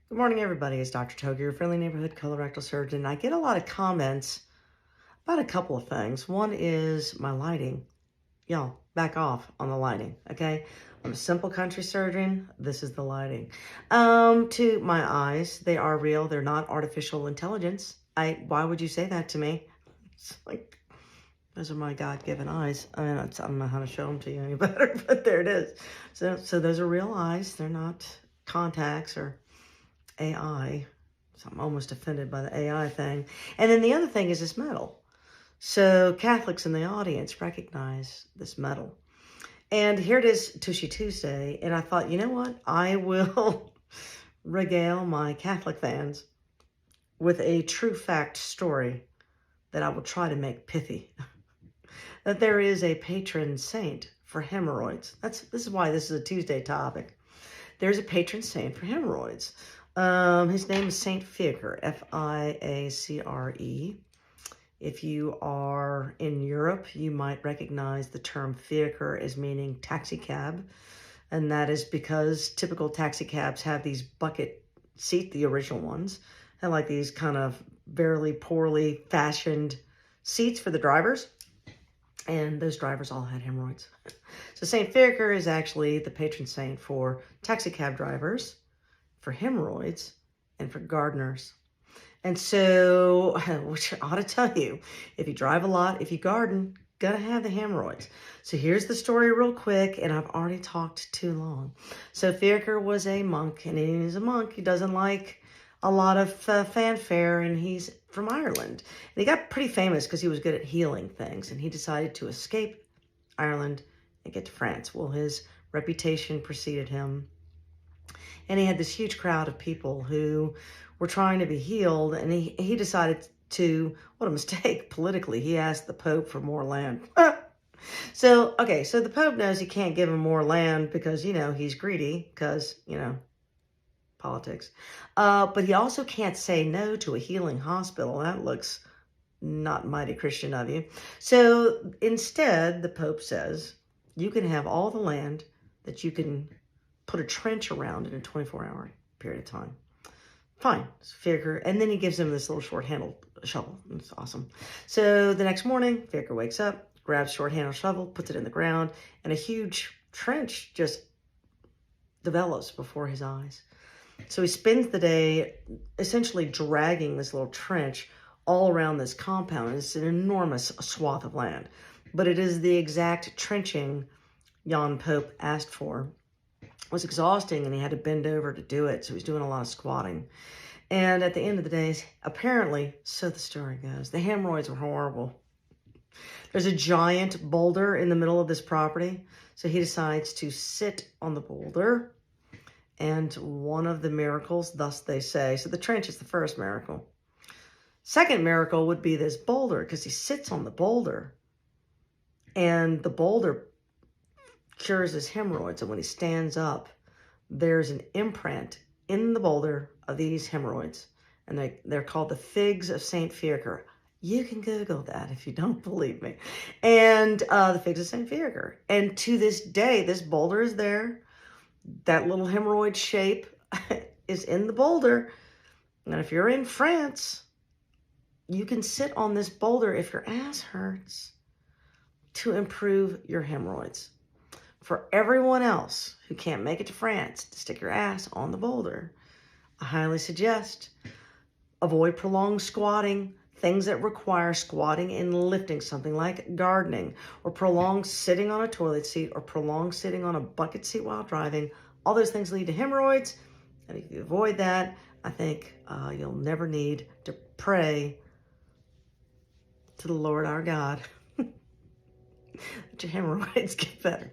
Good morning, everybody. It's Dr. Togi, your friendly neighborhood colorectal surgeon. I get a lot of comments about a couple of things. One is my lighting. Y'all, back off on the lighting, okay? I'm a simple country surgeon. This is the lighting. To my eyes, they are real. They're not artificial intelligence. Why would you say that to me? It's like, those are my God-given eyes. I mean, I don't know how to show them to you any better, but there it is. So those are real eyes. They're not contacts or AI. So I'm almost offended by the AI thing. And then the other thing is this metal. So Catholics in the audience recognize this metal. And here it is, Tushy Tuesday. And I thought, you know what? I will regale my Catholic fans with a true fact story that I will try to make pithy. That there is a patron saint for hemorrhoids. This is why this is a Tuesday topic. There's a patron saint for hemorrhoids. His name is St Fiacre, Fiacre. If you are in Europe, you might recognize the term fiacre as meaning taxi cab. And that is because typical taxi cabs have these bucket seat, the original ones, and like these kind of very poorly fashioned seats for the drivers. And those drivers all had hemorrhoids. So St. Fiacre is actually the patron saint for taxi cab drivers, for hemorrhoids, and for gardeners. And so, which I ought to tell you, if you drive a lot, if you garden, gonna have the hemorrhoids. So here's the story real quick, and I've already talked too long. So Fiacre was a monk, and he's a monk. He doesn't like a lot of fanfare, and he's from Ireland. And he got pretty famous because he was good at healing things, and he decided to escape Ireland and get to France. Well, his reputation preceded him, and he had this huge crowd of people who were trying to be healed, and he decided to, what a mistake politically, he asked the Pope for more land. So the Pope knows he can't give him more land because, he's greedy because, politics. But he also can't say no to a healing hospital. That looks not mighty Christian of you. So instead, the Pope says, you can have all the land that you can put a trench around in a 24-hour period of time. Fine, Fiacre. And then he gives him this little short-handled shovel. It's awesome. So the next morning, Fiacre wakes up, grabs short-handled shovel, puts it in the ground, and a huge trench just develops before his eyes. So he spends the day essentially dragging this little trench all around this compound. It's an enormous swath of land, but it is the exact trenching Jan Pope asked for. It was exhausting, and he had to bend over to do it, so he's doing a lot of squatting. And at the end of the day, apparently, so the story goes, the hemorrhoids were horrible. There's a giant boulder in the middle of this property, so he decides to sit on the boulder. And one of the miracles, thus they say, so the trench is the first miracle. Second miracle would be this boulder, because he sits on the boulder, and the boulder cures his hemorrhoids. And when he stands up, there's an imprint in the boulder of these hemorrhoids, and they're called the figs of St. Fiacre. You can Google that if you don't believe me. And the figs of St. Fiacre. And to this day, this boulder is there. That little hemorrhoid shape is in the boulder. And if you're in France, you can sit on this boulder if your ass hurts to improve your hemorrhoids. For everyone else who can't make it to France to stick your ass on the boulder, I highly suggest avoid prolonged squatting, things that require squatting and lifting, something like gardening, or prolonged sitting on a toilet seat, or prolonged sitting on a bucket seat while driving. All those things lead to hemorrhoids, and if you avoid that, I think you'll never need to pray to the Lord our God that your hemorrhoids get better.